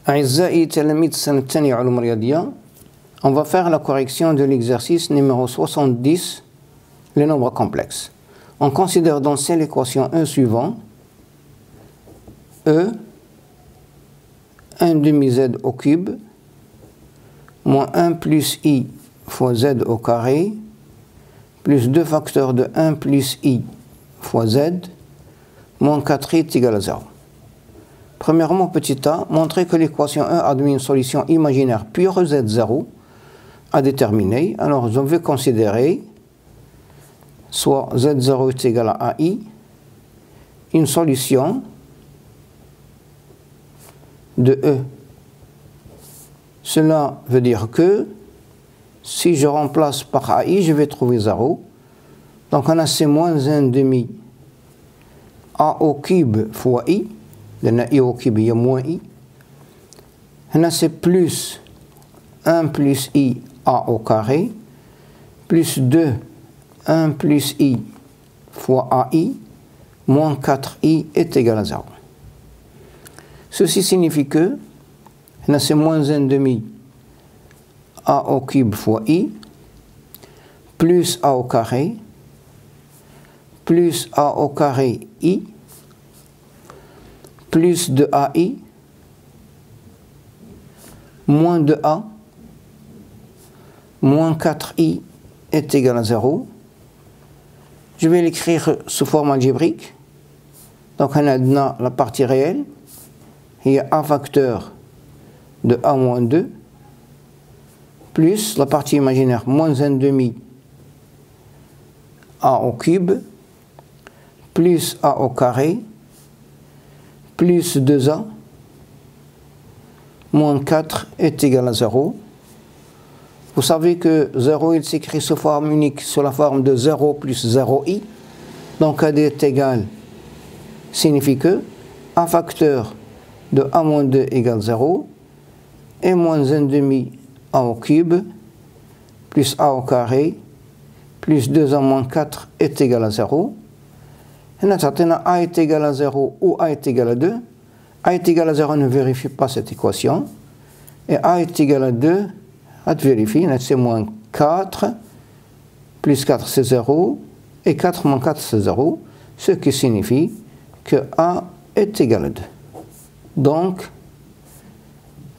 أعزائي تلاميذ السنة الثانية علوم رياضية, on va faire la correction de l'exercice numéro 70, les nombres complexes. On considère donc c'est l'équation E suivant, E, 1 demi z au cube, moins 1 plus i fois z au carré, plus 2 facteurs de 1 plus i fois z, moins 4i est égal à 0. Premièrement, petit a, montrer que l'équation E admet une solution imaginaire pure z0 à déterminer. Alors, je vais considérer soit z0 est égal à ai, une solution de E. Cela veut dire que si je remplace par ai, je vais trouver 0. Donc, on a c'est moins 1 demi a au cube fois i. لأن i au cube, il y a moins i. Là, c'est plus 1 plus i a au carré, plus 2, 1 plus i fois ai, moins 4i est égal à 0. Ceci signifie que, là, c'est moins 1 demi a au cube fois i, plus a au carré, plus a au carré i, plus de ai, moins de a, moins 4i est égal à 0. Je vais l'écrire sous forme algébrique. Donc on a la partie réelle, il y a a facteur de a moins 2, plus la partie imaginaire, moins 1 demi a au cube, plus a au carré, plus 2a, moins 4 est égal à 0. Vous savez que 0 il s'écrit sous forme unique, sous la forme de 0 plus 0i. Donc AD est égal signifie que a facteur de a moins 2 égale 0 et moins 1 demi a au cube plus a au carré plus 2a moins 4 est égal à 0. A est égal à 0 ou A est égal à 2. A est égal à 0 ne vérifie pas cette équation. Et A est égal à 2, A vérifie, c'est moins 4, plus 4 c'est 0, et 4 moins 4 c'est 0, ce qui signifie que A est égal à 2. Donc,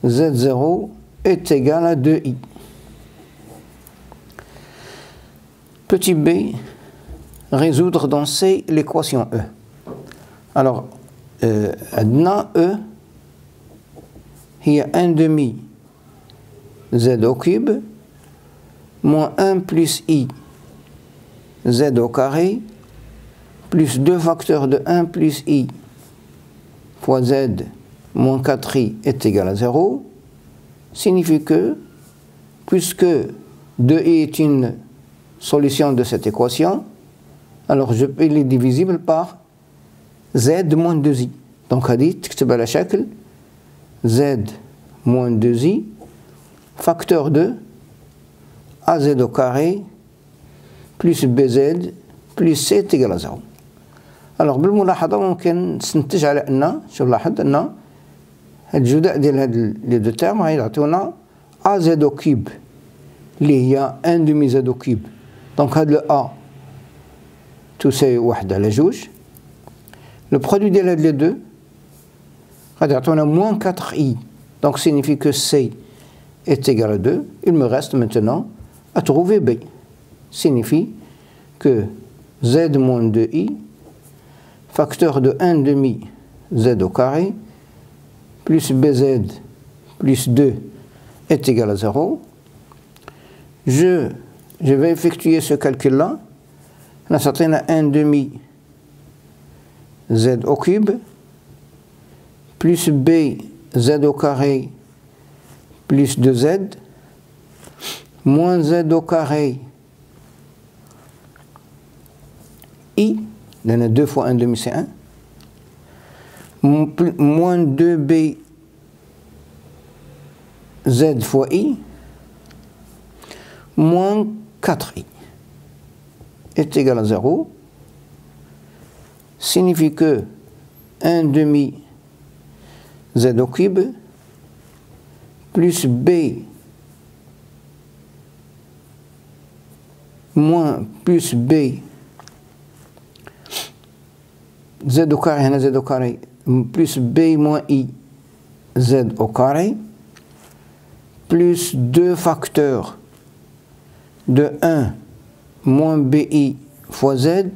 Z0 est égal à 2i. Petit b, résoudre dans C l'équation E. Alors, adna E, il y a 1 demi z au cube, moins 1 plus i z au carré, plus 2 facteurs de 1 plus i fois z, moins 4i est égal à 0, signifie que, puisque 2i est une solution de cette équation, alors il est divisible par z moins 2i. Donc, on dit, تكتب على شكل z moins 2i, facteur de az au carré, plus bz, plus c est égal à 0. Alors, بالملاحظة ممكن نستنتج على أن، شوف لاحظ أن الجداء ديال هاد لي دو تيرم غيعطيونا az au cube اللي هي 1 demi z au cube. Donc, هاد le a تساوي 1 على 2. Le produit de les deux, on a moins 4i, donc signifie que C est égal à 2. Il me reste maintenant à trouver B. Signifie que Z moins 2i, facteur de 1 demi Z au carré, plus BZ plus 2 est égal à 0. Je vais effectuer ce calcul-là. On a 1 demi z au cube, plus b z au carré, plus 2z, moins z au carré, i, il y en a 2 fois 1 demi, c'est 1, moins 2b z fois i, moins 4i est égal à 0. Signifie que 1 demi z au cube plus B moins plus B Z au carré, Z au carré, plus B moins I Z au carré, plus 2 facteurs de 1 moins BI fois Z,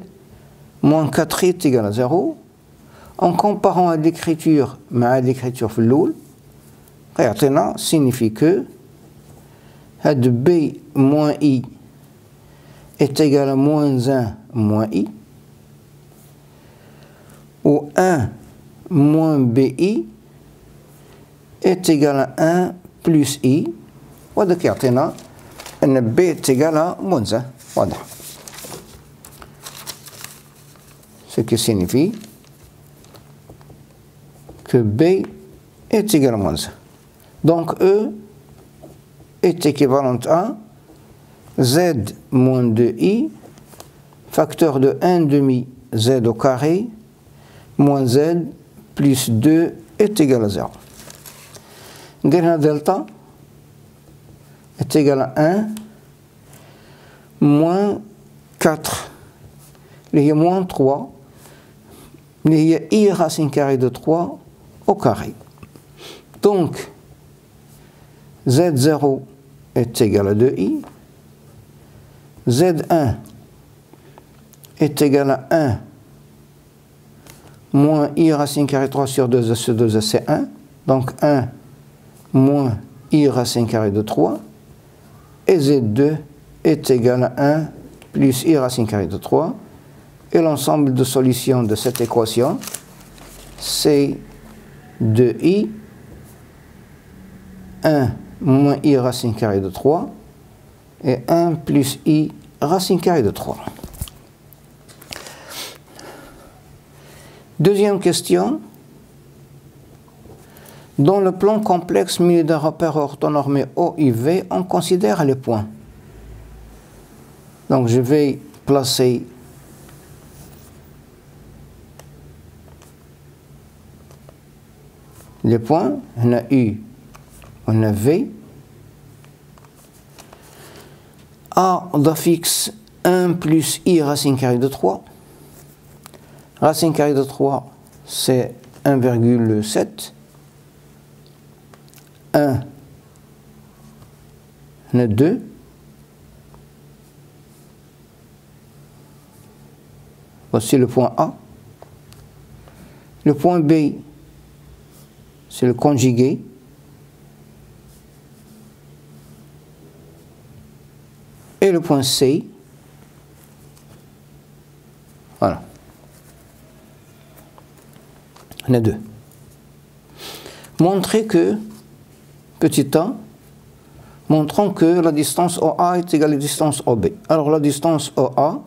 moins 4I est égal à 0. En comparant à l'écriture, mais à l'écriture فالأول, signifie que B moins I est égal à moins 1 moins I, ou 1 moins BI est égal à 1 plus I, وهذا كيعطينا أن B est égal à moins 1. Voilà. Ce qui signifie que B est égal à moins 1. Donc E est équivalent à Z moins 2I, facteur de 1 demi Z au carré, moins Z plus 2 est égal à 0. Delta est égal à 1 moins 4, il y a moins 3, il y a I racine carrée de 3 au carré. Donc, Z0 est égal à 2I, Z1 est égal à 1 moins I racine carrée 3 sur 2 c'est 1, donc 1 moins I racine carrée de 3, et Z2 est égal à 1 plus I racine carrée de 3, et l'ensemble de solutions de cette équation, c'est 2I, 1 moins I racine carrée de 3, et 1 plus I racine carrée de 3. Deuxième question. Dans le plan complexe muni d'un repère orthonormé O et V, on considère les points. Donc je vais placer les points. On a U, on a V. A d'affixe 1 plus I racine carrée de 3. Racine carrée de 3, c'est 1,7. 1, on a 2. Voici le point A. Le point B, c'est le conjugué. Et le point C, voilà. On a 2. Montrer que, petit a, montrons que la distance OA est égale à la distance OB. Alors la distance OA,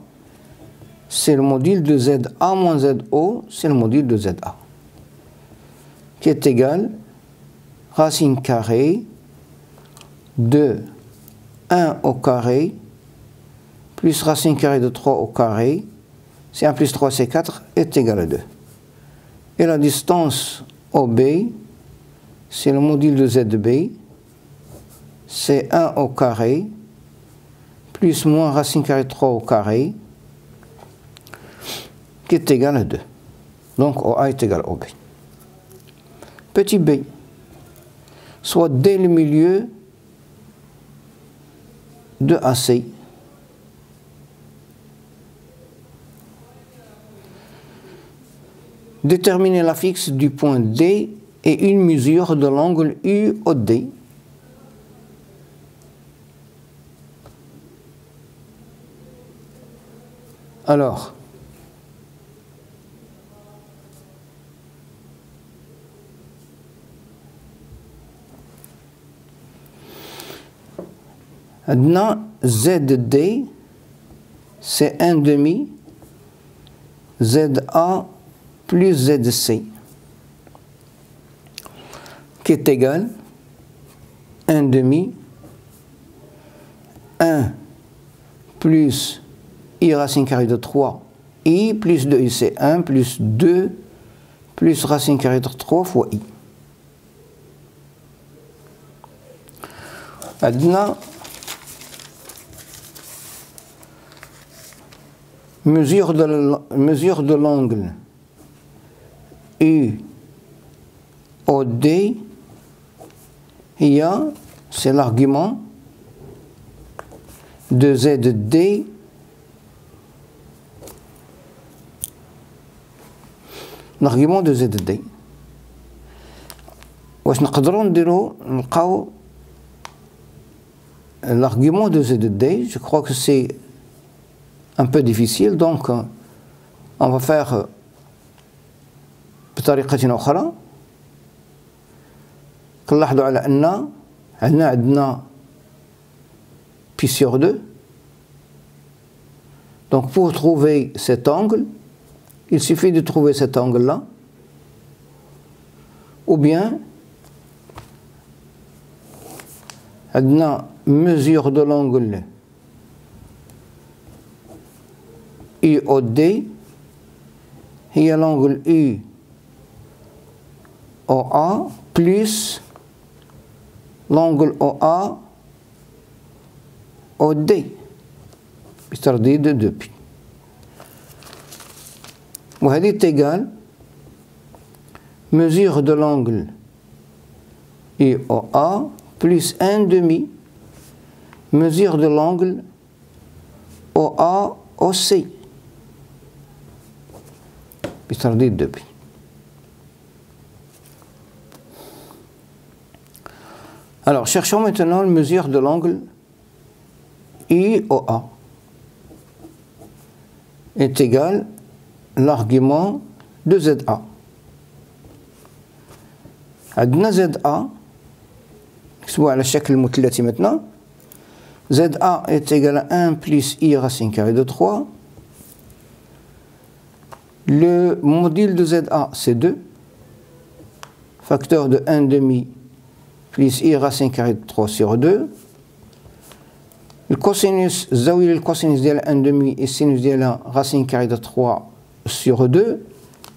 c'est le module de ZA moins ZO, c'est le module de ZA, qui est égal racine carrée de 1 au carré plus racine carrée de 3 au carré, c'est 1 plus 3 c'est 4, est égal à 2. Et la distance OB, c'est le module de ZB, c'est 1 au carré, plus moins racine carrée de 3 au carré, qui est égal à 2. Donc OA est égal à OB. Petit b, soit dès le milieu de AC. Déterminer la fixe du point D et une mesure de l'angle UOD. Alors, maintenant, ZD, c'est 1 demi ZA plus ZC, qui est égal 1 demi 1 plus I racine carrée de 3, I plus 2I, c'est 1 plus 2 plus racine carrée de 3 fois I. عندنا mesure de l'angle UOD c'est l'argument de ZD l'argument de ZD. واش نقدروا نديروا نلقاو l'argument de ZD. Je crois que c'est un peu difficile, donc on va faire بطريقة أخرى. كنلاحظوا على أن عندنا pi sur 2. Donc pour trouver cet angle, il suffit de trouver cet angle-là, ou bien عندنا mesure de l'angle UOD هي l'angle UOA plus l'angle OA OD بترديد 2 pi. وهذه تيغال mesure de l'angle UOA plus 1/2 mesure de l'angle OA OC بترديد 2 pi. Alors cherchons maintenant la mesure de l'angle IOA est égal l'argument de ZA. عندنا ZA نكتبوها على الشكل المثلثي maintenant. ZA est égal à 1 plus I racine carrée de 3. Le module de ZA c'est 2. Facteur de 1/2 plus I racine carrée de 3 sur 2. Le cosinus, le cosinus ديال 1/2 et sinus ديال racine carrée de 3 sur 2,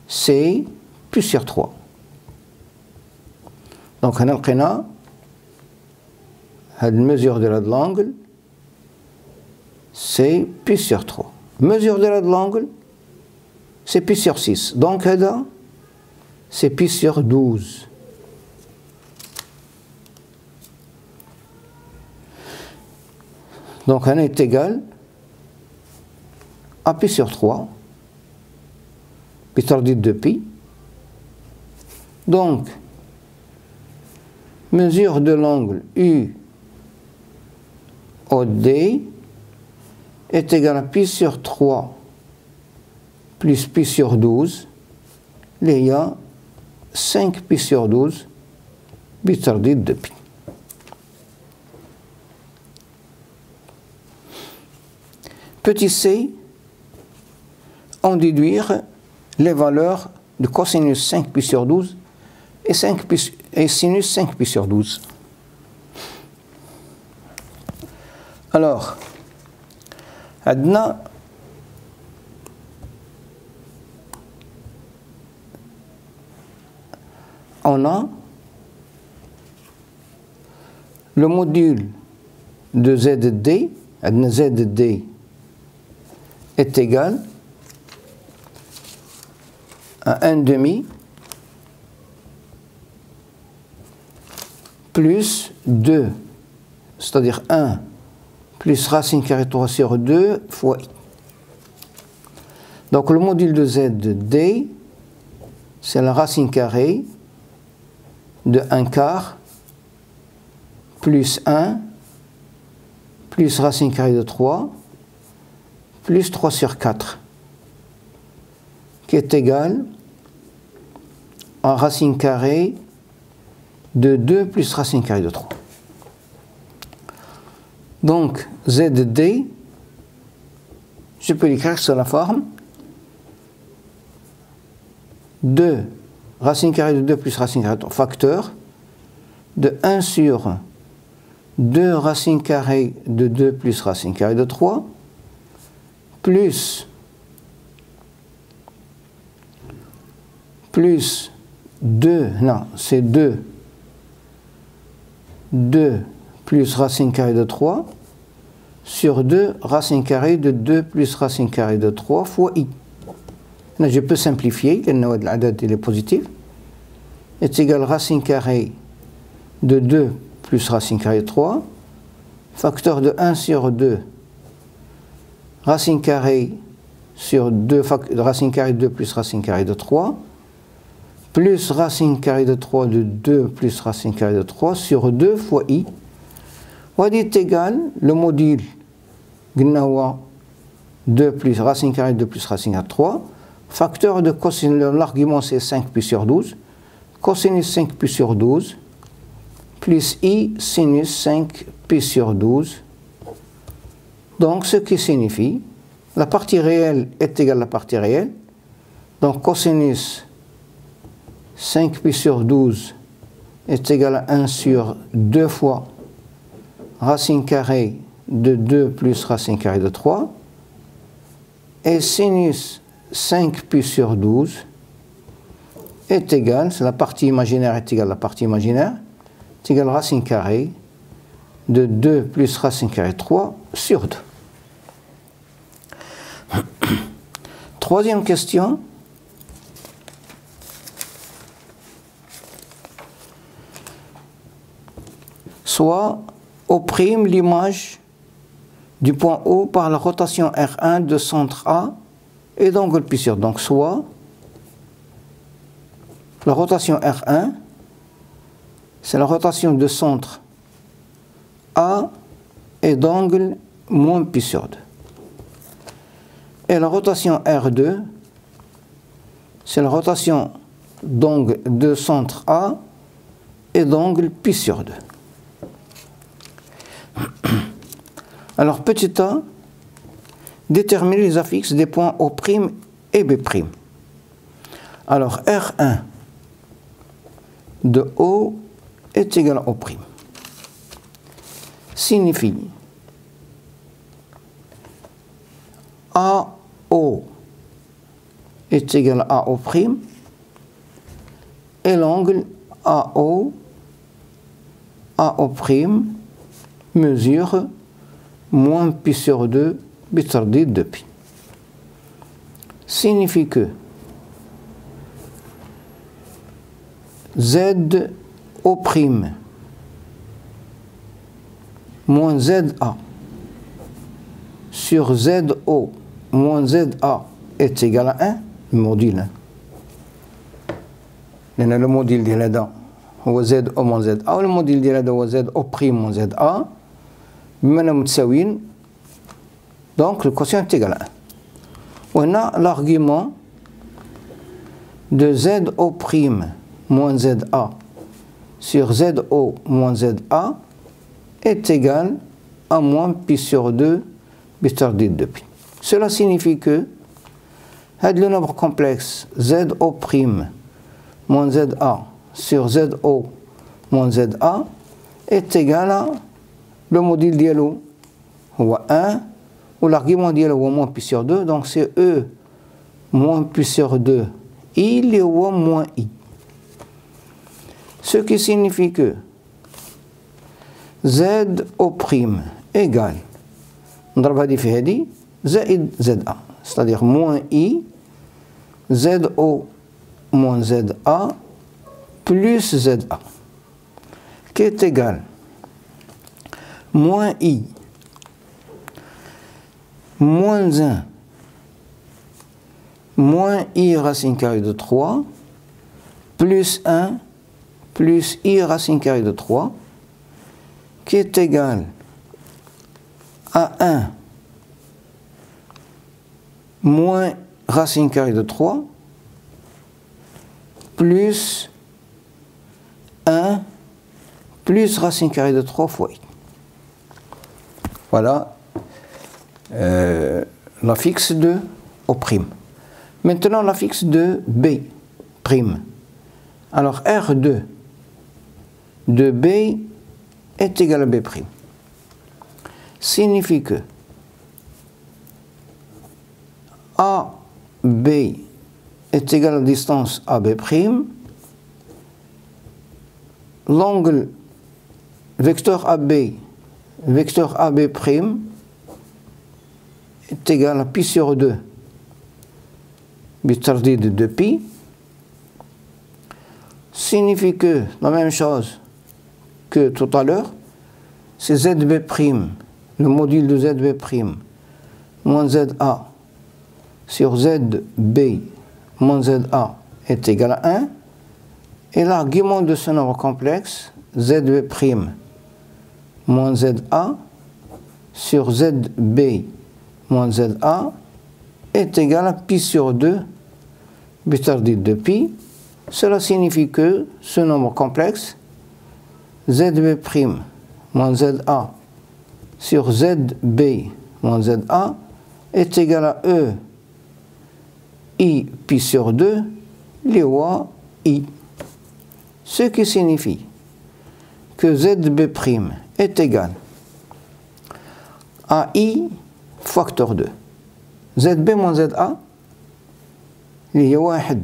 c'est pi sur 3. Donc on a لقينا هاد mesure de l'angle, c'est pi sur 3. Mesure de l'angle, c'est pi sur 6. Donc هذا c'est pi sur 12. Donc n est égal à pi sur 3, pi tordide de pi. Donc, mesure de l'angle UOD est égal à pi sur 3 plus pi sur 12. Il y a 5 pi sur 12, pi tordide de pi. Petit c, on déduire les valeurs de cosinus 5 pi sur 12 et sinus 5 pi sur 12. Alors, on a le module de ZD, ZD est égal à 1/2 plus 2, c'est-à-dire 1 plus racine carrée 3 sur 2 fois I. Donc le module de ZD, c'est la racine carrée de 1/4 plus 1 plus racine carrée de 3 plus 3 sur 4, qui est égal à racine carrée de 2 plus racine carrée de 3. Donc ZD, je peux l'écrire sur la forme 2 racine carrée de 2 plus racine carrée de 3, facteur de 1 sur 2 racine carrée de 2 plus racine carrée de 3, plus 2, non, c'est 2 plus racine carrée de 3 sur 2 racine carrée de 2 plus racine carrée de 3 fois i. Là, je peux simplifier, il est positif, est égal à racine carrée de 2 plus racine carrée de 3, facteur de 1 sur 2, racine carrée sur 2, racine carrée de 2 plus racine carrée de 3, plus racine carrée de 3 de 2 plus racine carrée de 3 sur 2 fois i. Wadi est égal, le module 2 plus racine carrée de 2 plus racine carrée de 3, facteur de cosinus, l'argument c'est 5 pi sur 12, cosinus 5 pi sur 12, plus i sinus 5 pi sur 12. Donc ce qui signifie, la partie réelle est égale à la partie réelle, donc cosinus 5 pi sur 12 est égal à 1 sur 2 fois racine carrée de 2 plus racine carrée de 3, et sinus 5 pi sur 12 est égal, la partie imaginaire est égale à la partie imaginaire, est égal à racine carrée de 2 plus racine carrée de 3 sur 2. Troisième question. Soit opprime l'image du point O par la rotation R1 de centre A et d'angle pi sur. Donc soit la rotation R1, c'est la rotation de centre A et d'angle moins pi sur 2. Et la rotation R2, c'est la rotation d'angle de centre A et d'angle pi sur 2. Alors, petit a, déterminer les affixes des points O' et B'. Alors, R1 de O est égal à O'. Signifie AO est égal à O' et l'angle AO mesure moins pi sur 2 bitardite de pi. Signifie que ZO' moins ZA sur ZO moins ZA est égal à 1, le module. Le module de là هو ZO moins ZA و الموديل ديال هذا هو ZO' moins ZA بما انهم متساويين donc le quotient est égal à 1. On a l'argument de ZO' moins ZA sur ZO moins ZA est égal à moins pi sur 2 bitardite de pi. Cela signifie que le nombre complexe ZO' moins ZA sur ZO moins ZA est égal à le module dialo ou 1 ou l'argument dialo ou moins pi sur 2, donc c'est E moins pi sur 2 il est ou moins I. Ce qui signifie que ZO' égale نضرب هذه في هذه زائد ZA, c'est-à-dire moins I ZO moins ZA plus ZA qui est égal moins I moins 1 moins I racine carrée de 3 plus 1 plus I racine carrée de 3 qui est égal à 1 moins racine carrée de 3 plus 1 plus racine carrée de 3 fois I. Voilà l'affixe de O'. Maintenant l'affixe de B'. Alors R2 de B est égal à B'. Signifie que AB est égal à la distance AB', l'angle vecteur AB prime est égal à pi sur 2 bitardide de pi, signifie que la même chose que tout à l'heure, c'est ZB prime, le module de ZB prime, moins ZA sur ZB moins ZA est égal à 1, et l'argument de ce nombre complexe, ZB prime moins ZA sur ZB moins ZA est égal à pi sur 2 bitardite de pi. Cela signifie que ce nombre complexe, ZB prime moins ZA sur ZB moins ZA est égal à E I pi sur 2 l'IOA I. Ce qui signifie que ZB prime est égal à I facteur 2. ZB moins ZA, il y a 1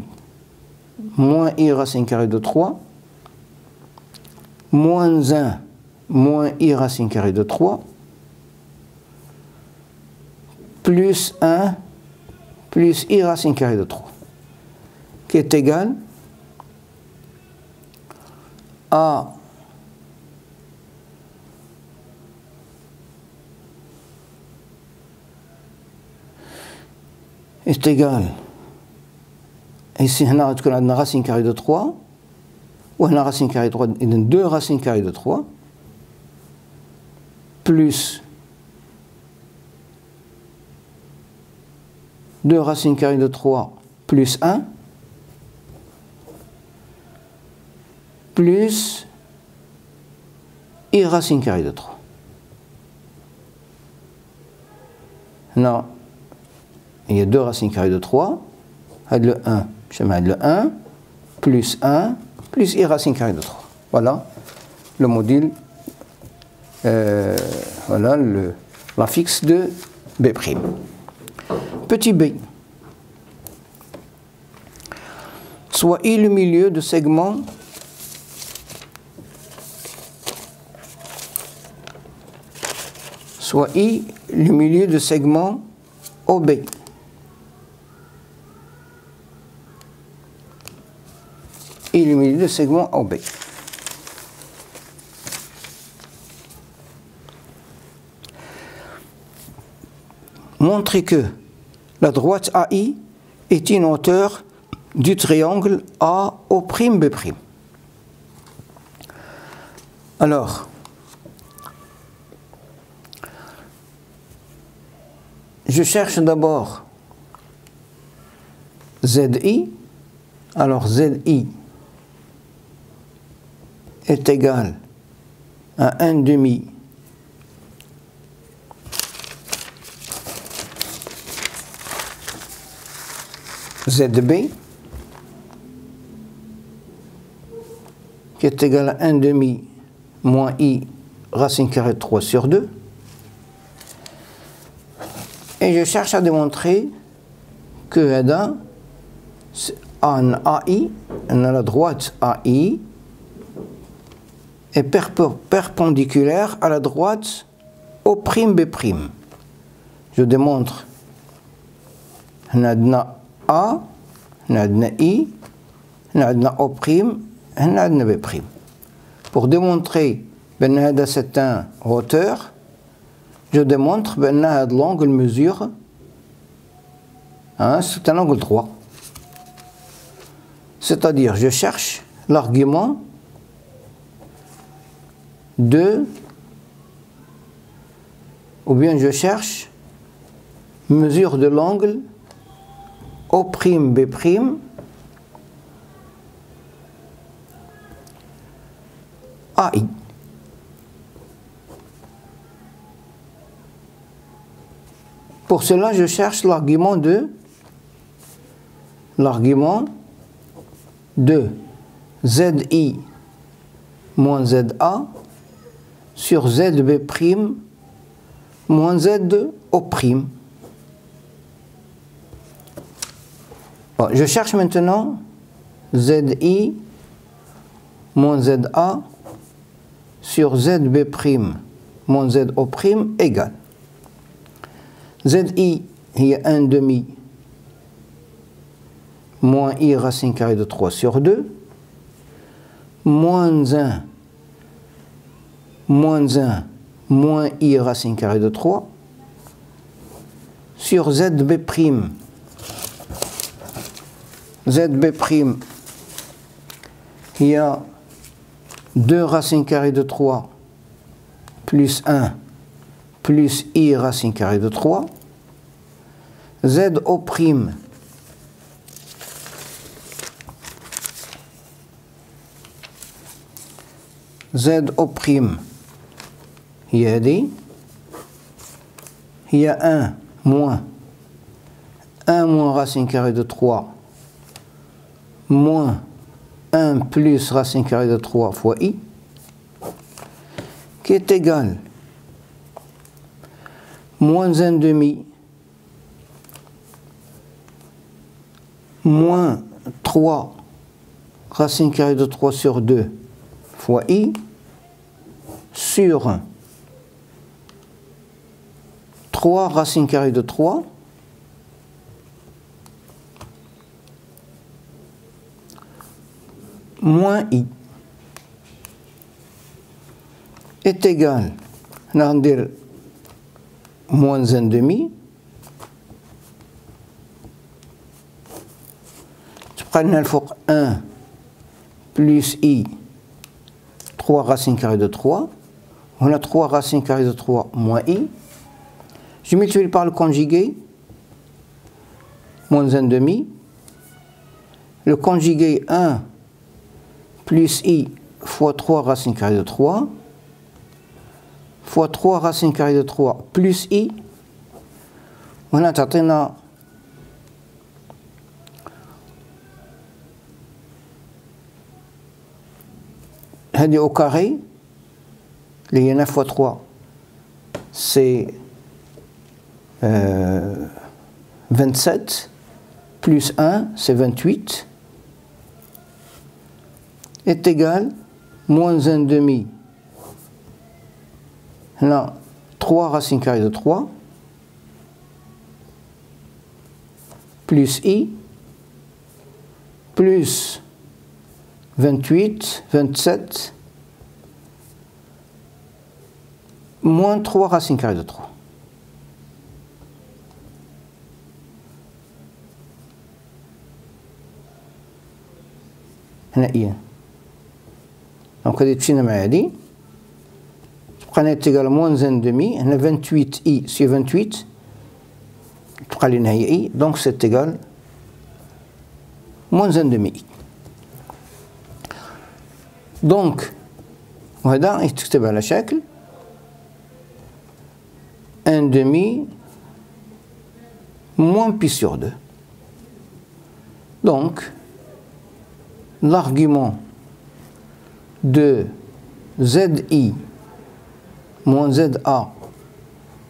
moins I racine carrée de 3, moins 1 moins I racine carrée de 3, plus 1 plus I racine carrée de 3, qui est égal à est égal, ici on a une racine carrée de 3, ou une racine carrée de 3, il y a 2 racines carrées de 3, plus 2 racines carrées de 3 plus 1, plus I racine carrée de 3. Non. Il y a 2 racines carrées de 3, le 1, je mets le 1, plus I racine carrée de 3. Voilà le module, voilà la fixe de B'. Petit b, soit I le milieu de segment OB. I le milieu de segment OB. Montrer que la droite AI est une hauteur du triangle AO'B'. Alors, je cherche d'abord ZI. Alors ZI est égal à 1/2 ZB, qui est égal à 1/2 moins I racine carrée de 3 sur 2. Et je cherche à démontrer que en AI, la droite AI est perpendiculaire à la droite O'B'. Je démontre A, I, O', B'. Pour démontrer que c'est une hauteur, je démontre que l'angle mesure, c'est un angle droit. C'est-à-dire, je cherche l'argument de, ou bien je cherche mesure de l'angle O'B' AI. Pour cela, je cherche l'argument de ZI moins ZA sur ZB' moins ZO'. Bon, je cherche maintenant ZI moins ZA sur ZB' moins ZO' égale ZI, il y a 1 demi moins I racine carrée de 3 sur 2, moins 1, moins I racine carrée de 3, sur ZB'. ZB', il y a 2 racines carrées de 3, plus 1, plus I racine carrée de 3, ZO', il y a 1 moins racine carrée de 3 moins 1 plus racine carrée de 3 fois I qui est égal moins 1 demi moins 3 racine carrée de 3 sur 2 fois I sur 3 racine carrée de 3 moins I est égal à moins 1 demi. Tu prends le 1 plus I 3 racine carrée de 3. On a 3 racine carrée de 3 moins I. Je multiplie par le conjugué, moins 1 demi. Le conjugué 1 plus I fois 3 racine carrée de 3 fois 3 racine carrée de 3 plus I. On a تعطينا هذه au carré, il y a 9 fois 3, c'est 27, plus 1, c'est 28, est égal, moins 1 demi, là, 3 racine carrée de 3, plus I, plus 28, 27, moins 3 racine carrée de 3. هنا إيه. Donc هذه تمشينا مع هذه. تبقى est égal à moins 1 demi. هنا 28 I sur 28. تبقى لنا هي I. Donc c'est égal moins 1 demi I. Donc وهذا يتكتب على شكل 1 demi moins pi sur 2. Donc l'argument de ZI moins ZA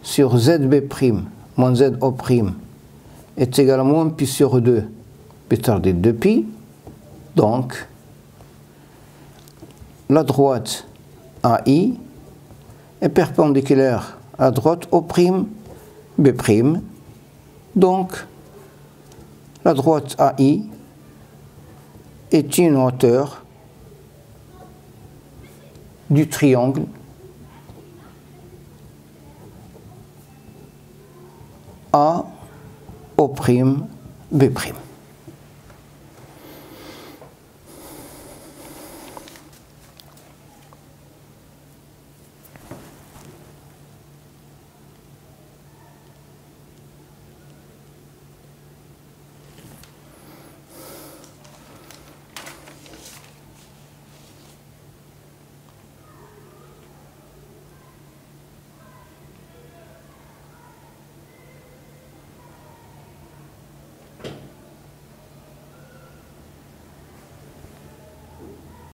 sur ZB' moins ZO' est égal à moins pi sur 2 pi tardé 2 pi. Donc la droite AI est perpendiculaire à droite au prime B'. Donc la droite AI est une hauteur du triangle A au prime B'.